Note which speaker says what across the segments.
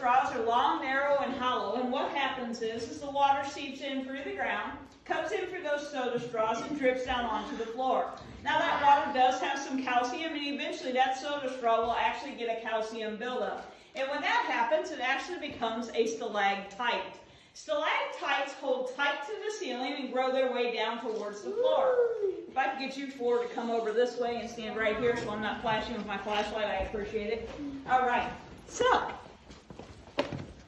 Speaker 1: straws are long, narrow, and hollow, and what happens is the water seeps in through the ground, comes in through those soda straws, and drips down onto the floor. Now that water does have some calcium, and eventually that soda straw will actually get a calcium buildup. And when that happens, it actually becomes a stalactite. Stalactites hold tight to the ceiling and grow their way down towards the floor. If I could get you four to come over this way and stand right here so I'm not flashing with my flashlight, I appreciate it. All right, so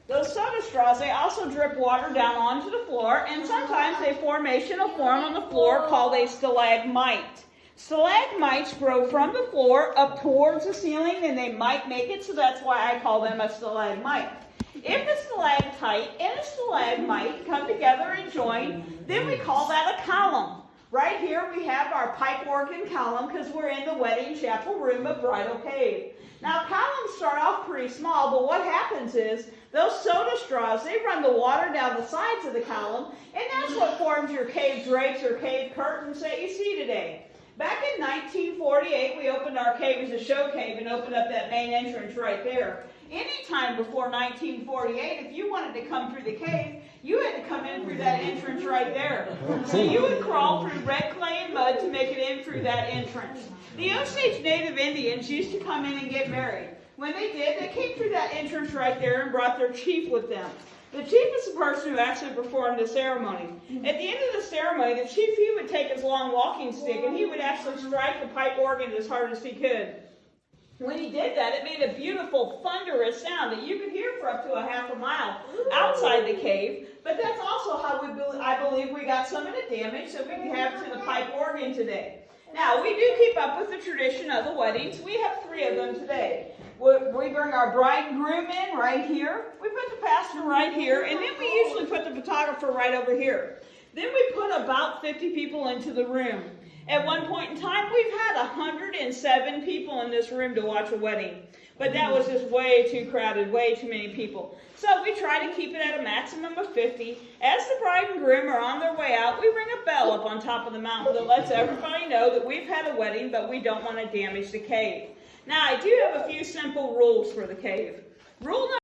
Speaker 1: those soda straws, they also drip water down onto the floor, and sometimes a formation will form on the floor called a stalagmite. Stalagmites grow from the floor up towards the ceiling, and they might make it, so that's why I call them a stalagmite. If a stalactite and a stalagmite come together and join, then we call that a column. Right here we have our pipe organ column because we're in the wedding chapel room of Bridal Cave. Now columns start off pretty small, but what happens is those soda straws, they run the water down the sides of the column, and that's what forms your cave drapes or cave curtains that you see today. Back in 1948, we opened our cave as a show cave and opened up that main entrance right there. Anytime before 1948, if you wanted to come through the cave, you had to come in through that entrance right there. So you would crawl through red clay and mud to make it in through that entrance. The Osage Native Indians used to come in and get married. When they did, they came through that entrance right there and brought their chief with them. The chief is the person who actually performed the ceremony. At the end of the ceremony, the chief, he would take his long walking stick and he would actually strike the pipe organ as hard as he could. When he did that, it made a beautiful, thunderous sound that you could hear for up to a half a mile outside the cave. But that's also how I believe we got some of the damage that we have to the pipe organ today. Now, we do keep up with the tradition of the weddings. We have 3 of them today. We bring our bride and groom in right here. We put the pastor right here, and then we usually put the photographer right over here. Then we put about 50 people into the room. At one point in time, we've had 107 people in this room to watch a wedding. But that was just way too crowded, way too many people. So we try to keep it at a maximum of 50. As the bride and groom are on their way out, we ring a bell up on top of the mountain that lets everybody know that we've had a wedding, but we don't want to damage the cave. Now, I do have a few simple rules for the cave. Rule number